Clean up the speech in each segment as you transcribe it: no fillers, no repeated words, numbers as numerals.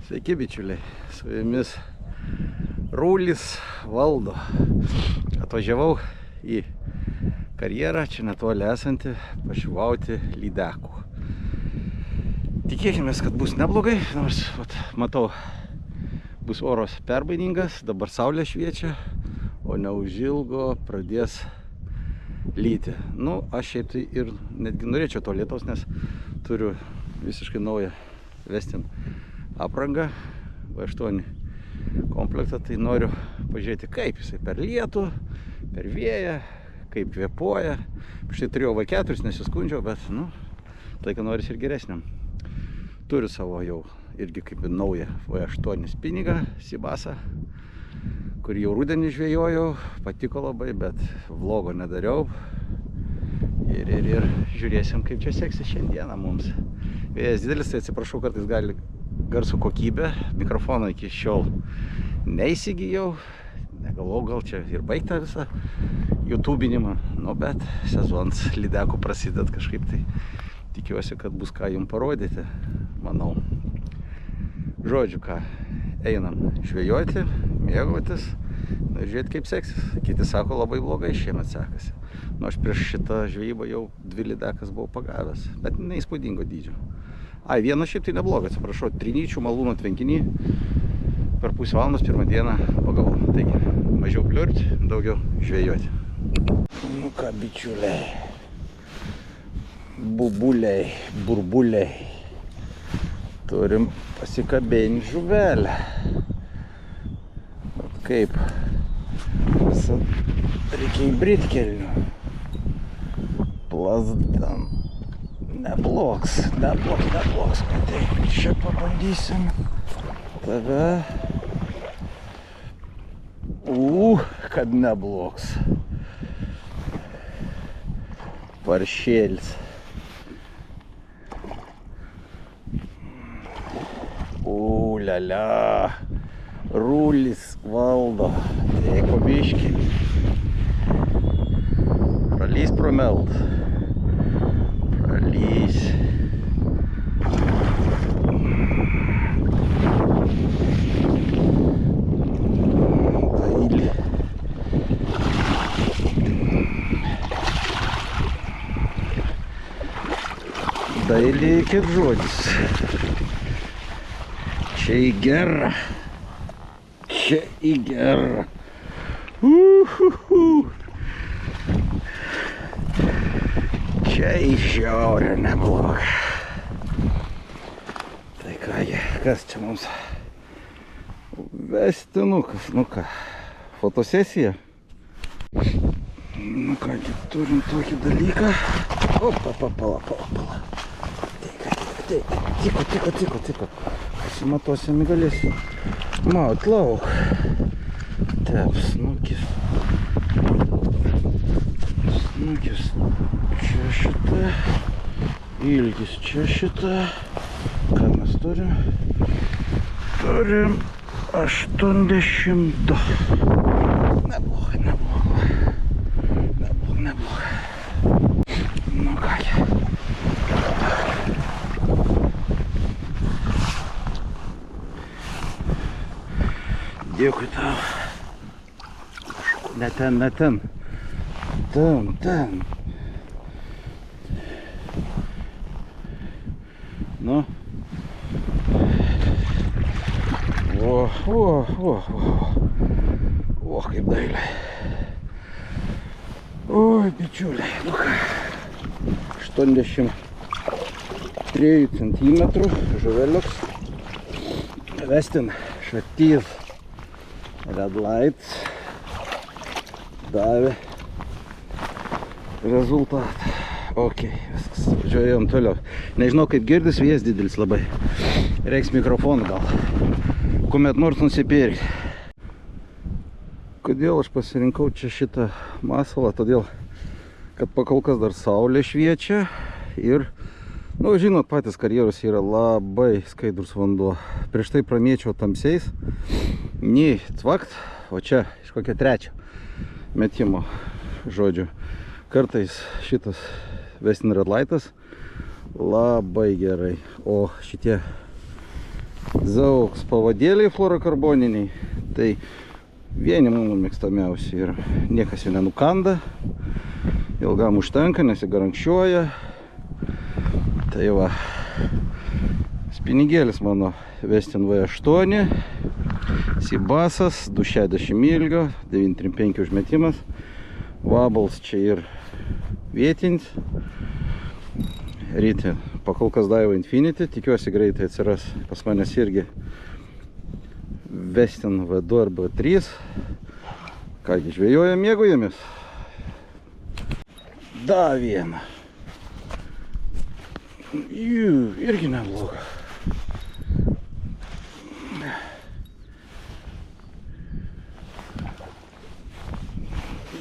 Sveiki bičiuliai, su jumis Rūlis valdo. Atvažiavau į karjerą, čia netoli esantį, pašivauti lydekų. Tikėkime, kad bus neblogai, nors matau, bus oras perbainingas, dabar saulė šviečia, o neužilgo pradės lyti. Nu, aš šiaip tai ir netgi norėčiau to lietaus, nes turiu visiškai naują Vestin aprangą, V8 komplektą, tai noriu pažiūrėti, kaip jisai per lietų, per vėją, kaip kvėpuoja. Štai turėjau V4, nesiskundžiau, bet, tai ką noris ir geresniam. Turiu savo jau irgi kaip naują V8 spinigą, Sibasą, kurį jau rudenį žvejojau, patiko labai, bet vlogo nedariau. Ir žiūrėsim, kaip čia seksis šiandieną mums. Vėjas didelis, tai atsiprašau, kartais gali garso kokybė. Mikrofoną iki šiol neįsigijau. Negalvau, gal čia ir baigta visą YouTubinimą. Bet sezonas lydekų prasideda kažkaip, tai tikiuosi, kad bus ką jums parodyti, manau. Žodžiu, ką, einam žvejoti, mėgautis, ir žiūrėti, kaip seksis. Kiti sako, labai blogai šiemet sekasi. Aš prieš šitą žvejybą jau 2 lydekas buvau pagavęs, bet neįspūdingo dydžio. Vieną šiaip tai nebloga, atsiprašau, trinyčių malūno tvenkinį per pusę valandos pirmą dieną pagavau. Taigi, mažiau pliurti, daugiau žvejoti. Nu ką, bičiuliai, bubuliai, burbuliai, turim pasikabinti žuvelę. Bet kaip, reikia į britkelnių. Plazdam. Nebloks. Tai čia pabandysim tave. Kad nebloks. Paršėlis. Lialia. Rūlis valdo. Tai po biškį. Pralys promelt. Pralys. Dailį. Dailį kaip žodis. Čia į gerą. Čia į gerą. Čia į žiaurę neblogą. Tai kągi, kas čia mums? Vestinukas, ką, fotosesija? Kągi, turim tokį dalyką. Pala. Tiko. Pasimatuosim galėsim. Maut lauk. Tep, snukis. Čia šitą. Ilgis čia šitą. Ką mes turim? Turim 82. Neblogai. Nu kągi. Dėkui tau. Ne ten. Ten. Nu. O, kaip dailiai. Oi, bičiuliai, nu ką. 83 centimetrų žuveliuks. Vestin šatys. Red lights. Davė rezultatą. Ok, viskas, važiuojam toliau. Nežinau, kaip girdis, vėjas didelis labai. Reiks mikrofoną gal. Kuomet nors nusipirkti. Kodėl aš pasirinkau čia šitą masalą? Todėl, kad pakol kas dar saulė šviečia. Ir, žinot, patys karjeros yra labai skaidrus vanduo. Prieš tai pramėčiau tamsiais. Nei cvakt, o čia iš kokio 3 metimo, žodžiu. Kartais šitas Vestin Red Lightas labai gerai, o šitie Zauks pavadėliai fluorokarboniniai. Tai vieni mano mėgstamiausi ir niekas jų nenukanda. Ilgam užtenka, nesigarankščiuoja. Tai va, spinigėlis mano Westin V8, Sibasas, 260 ilgio, 935 užmetimas, Wabbles čia ir vietinis. Ryti pakol kas Daiwa Infinity, tikiuosi greitai atsiras pas manęs irgi Westin V2 arba V3. Kągi, žvejojam, mėgaujamės. Da vieną. Jų, irgi nebloga.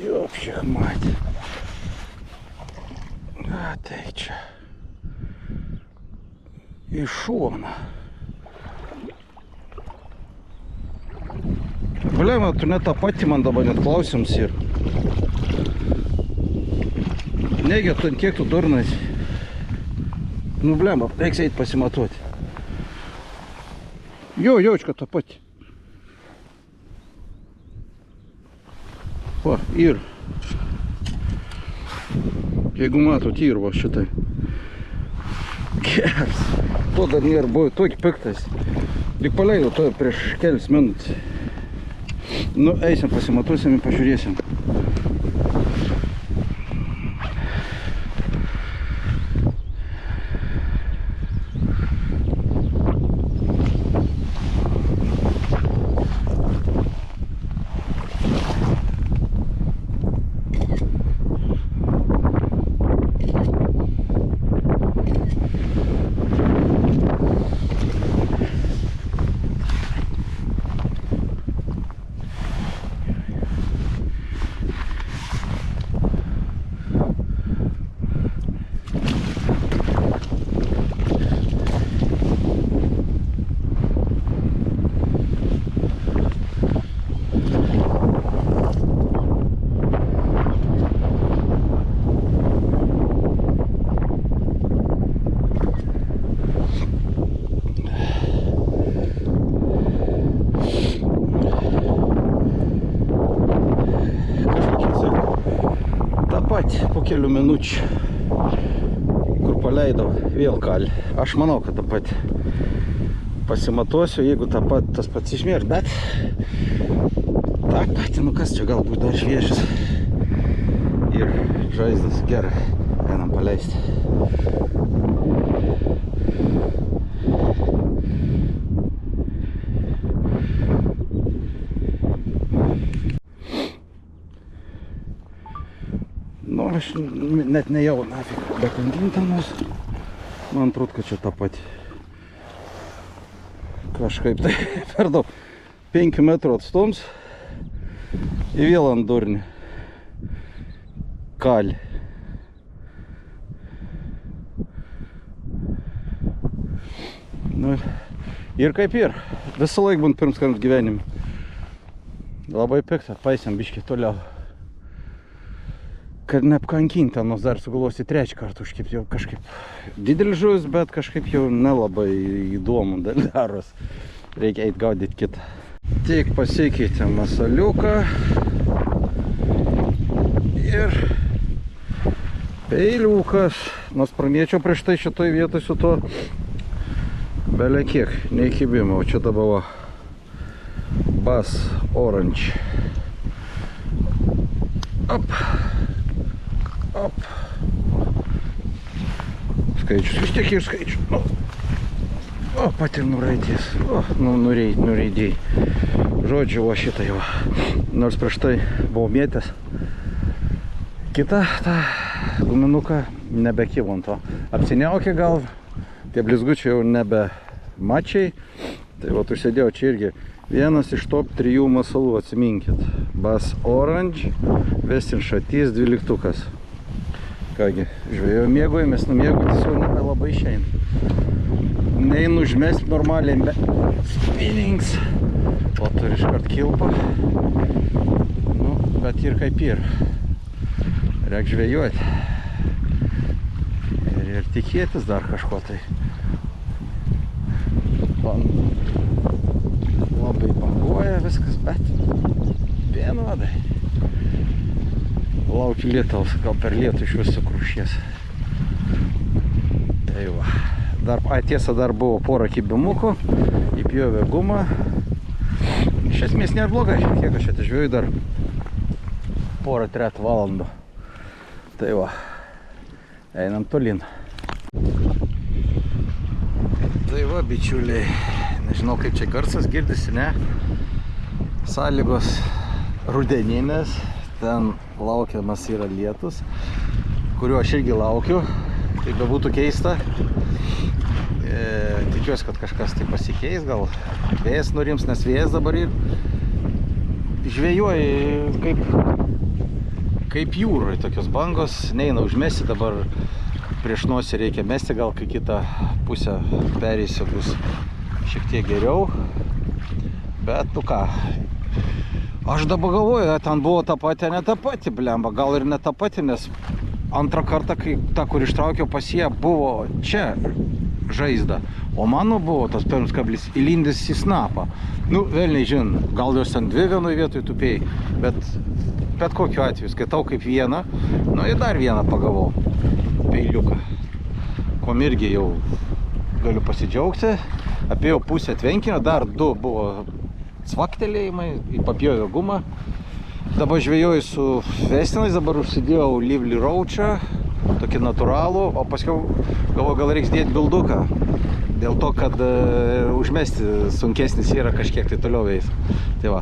Jopšik, matė. A, tai čia. Į šoną. Blema, tu net tą patį man dabar net klausims ir. Negi, tu kiek tu durnas. Nu, blema, reiks eit pasimatuoti. Jo, jaučka tą patį. Va, ir. Jeigu matot, ir va šitai. Geras. To dar nėra buvo tokį piktas. Lyg paleidau to prieš kelias minutės. Nu, eisim, pasimatuosim ir pažiūrėsim. Po kelių minučių, kur paleidau, vėl kalį. Aš manau, kad tą patį pasimatuosiu, jeigu tas pats išmėr, bet tą patį, nu kas čia galbūt dar šviežis. Ir žaizdas gerai, einam paleisti. Nu, aš net nejau, nafik, be kankintanos. Man atrodo, kad čia tą patį. Kažkaip tai per daug. 5 metrų atstums. Ir vėl ant durnį. Kalį. Nu, ir kaip ir. Visą laiką būnt pirms kartus gyvenime. Labai pikta, paisėm biškį toliau. Kad neapkankinta, nors dar sugalvosi trečią kartą užkipti, jau kažkaip didelis žuvis, bet kažkaip jau nelabai įdomu daros. Reikia eit gaudyti kitą. Tik pasikeitė masaliuką ir peiliukas. Nors pramėčiau prieš tai šitoj vietoj su to belė kiek, neįkibimo, o čia dabar Bass Orange. Op. Op. Skaičius, vis tiek ir skaičius. Nu. O, pat ir nuraidės. O, nu, nureidėjai. Žodžiu, o šitą jau. Nors prieš tai buvau mėtęs. Kita, ta guminuka nebekyvo ant to. Apsiniaukė gal. Tie blizgučiai jau nebe mačiai. Tai vat užsėdėjau čia irgi. Vienas iš top 3 masalų, atsiminkit. Bass Orange, Westin šatys, 12-ukas. Kągi, žvejojau, mėgojamės, numėgoti jau nebelabai išeina. Neinu užmesti normaliai, bet spinnings. O turi iškart kilpą. Nu, bet ir kaip ir. Reik žvejoti. Ir tikėtis dar kažko tai. lietaus, gal per lietų iš viso krušies. Tai va. Tiesa, dar buvo porą kibimukų, įpjovė gumą. Iš esmės nėra blogai, kiek aš atžvėjau dar porą 3 valandų. Tai va, einam tolin. Tai va, bičiuliai, nežinau kaip čia garsas girdisi, ne? Sąlygos rudeninės, ten laukiamas yra lietus, kuriuo aš irgi laukiu, tai bebūtų keista. Tikiuosi, kad kažkas tai pasikeis, gal vėjas nurims, nes vėjas dabar ir žvejoja kaip jūroje, tokios bangos, neina užmesti, dabar prieš nosį reikia mesti, gal kai kitą pusę pereisiu bus šiek tiek geriau, bet nu ką, aš dabar galvoju, ten buvo ta pati, ne ta pati, blemba, gal ir ne ta pati, nes antrą kartą, kai ta, kur ištraukiau pas ją, buvo čia žaizda, o mano buvo tas pirmas kablis įlindęs į snapą. Nu, velniai žin, gal jos ten 2 vienoje vietoje tupėjai, bet kokiu atveju, skaitau kaip vieną, nu ir dar vieną pagavau peiliuką, kom irgi jau galiu pasidžiaugti, apėjau pusę tvenkinio, dar 2 buvo cvaktelėjimai, papjovė gumą, dabar žvejoju su vestinais, dabar užsidėjau Lively Roachą, tokį natūralų, o paskiau galvoju, gal reiks dėti bilduką, dėl to, kad užmesti sunkesnis yra kažkiek tai toliau eis. Tai va,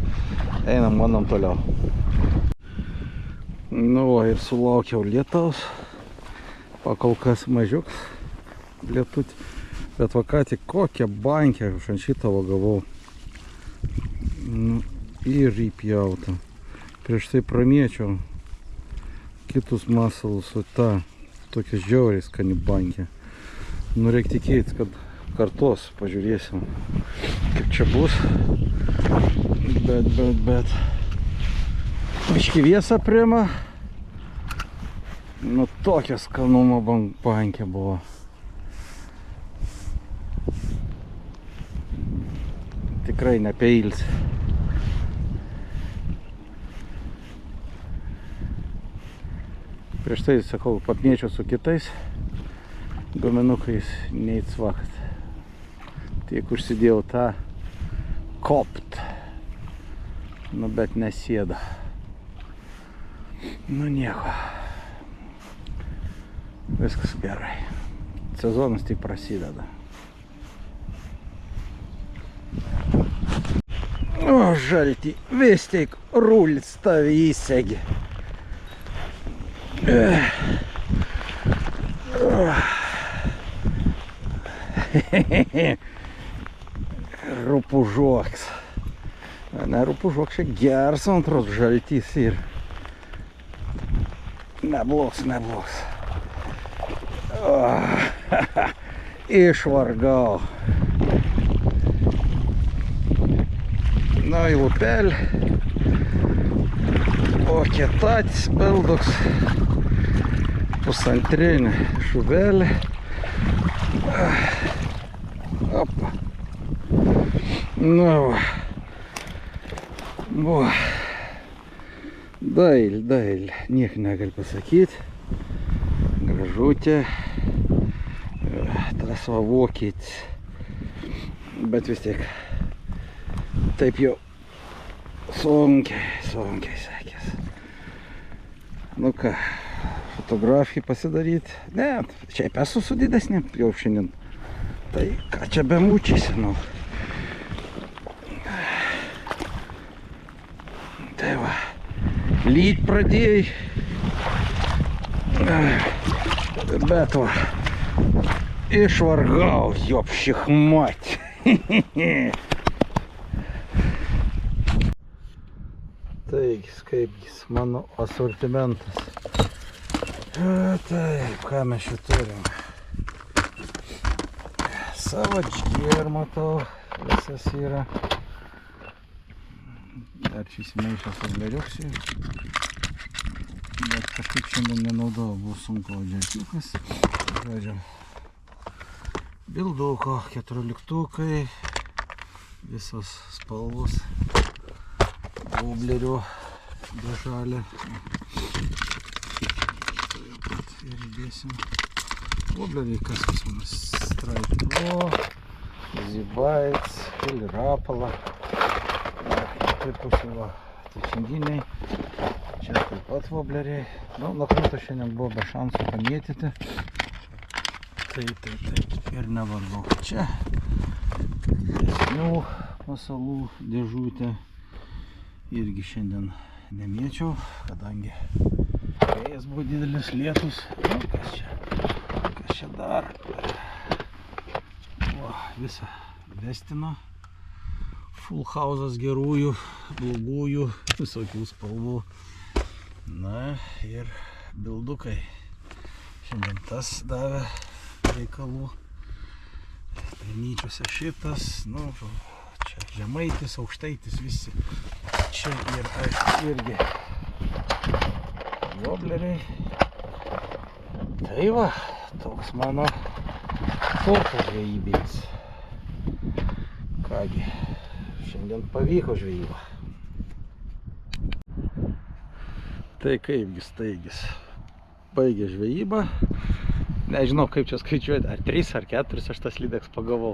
einam, manam toliau. Nu va, ir sulaukiau lietaus, pakol kas mažiuks lietutį, bet va ką tik kokią bankę aš ant šitą gavau. Nu, ir įpjauta. Prieš tai pramėčiau kitus masalus, o tą tokia žiauriai skani bankė. Nu, reikia tikėtis, kad kartos pažiūrėsim, kaip čia bus. Bet. Biški vėsa priima. Nu, tokia skanumo bankė buvo. Tikrai nepeilis. Prieš tai, sakau, papmėčiau su kitais guminukais, neįcvakt. Tiek užsidėjau tą kopt. Nu, bet nesėda. Nu, nieko. Viskas gerai. Sezonas tik prasideda. O, žaltį, vis tik rulis tavi įsegi. Rupūžuoks. Ne, rupūžuoks čia geras antros žaltys ir neblogs. Išvargau. Na, į upelį. O kietatis bilduks. Pusantrinė žuvelė. Opa. Nu va. Buvo. Dail. Niek negali pasakyti. Gražutė. Tas va vokietis. Bet vis tiek. Taip jau sunkiai sekės. Nu ką, fotografiją pasidaryti. Ne, čia esu su didesnė jau šiandien. Tai ką čia bemučiasi, nu. Tai va, lyt pradėjai. Bet va, išvargau, jopšich Taigi, skaipgis mano asortimentas. Taip, ką mes čia turim? Savačgėr, matau, visas yra. Dar čia įsimaišęs adleriuksiai. Bet kažkaip šiandien nenaudau, buvo sunku džerkiukas. Žodžiu, bilduko, 14-tukai, visos spalvos. Boblerio dėžalė. Ir įdėsim vobleriai, kas pas mums straiplo, zibaits, keli rapala. Taip pusivo tečinginiai. Čia taip pat vobleriai. Nu, lakruto šiandien buvo be šansų pamėtyti. Taip. Ir nevargau. Čia didesnių masalų dėžutė. Irgi šiandien nemėčiau, kadangi vėjas buvo didelis, lietus. Nu, kas čia dar? O, visą vestino. Full house'as gerųjų, blogųjų, visokių spalvų. Na ir bildukai. Šiandien tas davė reikalų. Trinyčiuose šitas, nu, čia žemaitis, aukštaitis, visi. Čia ir aišku irgi vobleriai. Tai va, toks mano turtas žvejybinis. Kągi, šiandien pavyko žvejyba. Tai kaipgi staigis. Baigė žvejybą. Nežinau, kaip čia skaičiuoti, ar 3 ar 4 aš tas lydeks pagavau.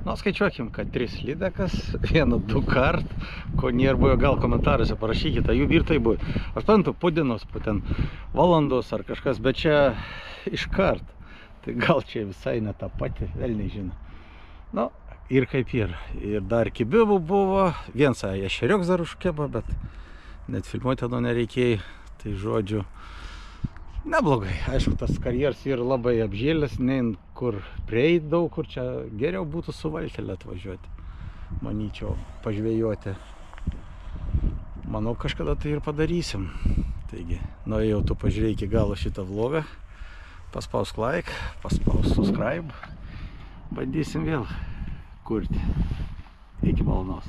Nu, skaičiuokim, kad 3 lydekas, 1-2 kart, ko nėra buvo, gal komentaruose parašykite, jų ir tai buvo. Aš pantu, po dienos, po ten valandos ar kažkas, bet čia iš kart. Tai gal čia visai ne tą patį, vėl nežino. Nu, ir kaip ir. Ir dar kibibų buvo, vienas ešeriuks dar užkeba, bet net filmuoti tada nereikėjo. Tai žodžiu, neblogai. Aišku, tas karjeras yra labai apžėlęs, nein kur prieit daug, kur čia geriau būtų su valtelė atvažiuoti. Manyčiau, pažvejoti. Manau, kažkada tai ir padarysim. Taigi, nuėjau tu pažiūrėjai iki galo šitą vlogą. Paspausk like, paspausk subscribe. Bandysim vėl kurti. Iki malonaus.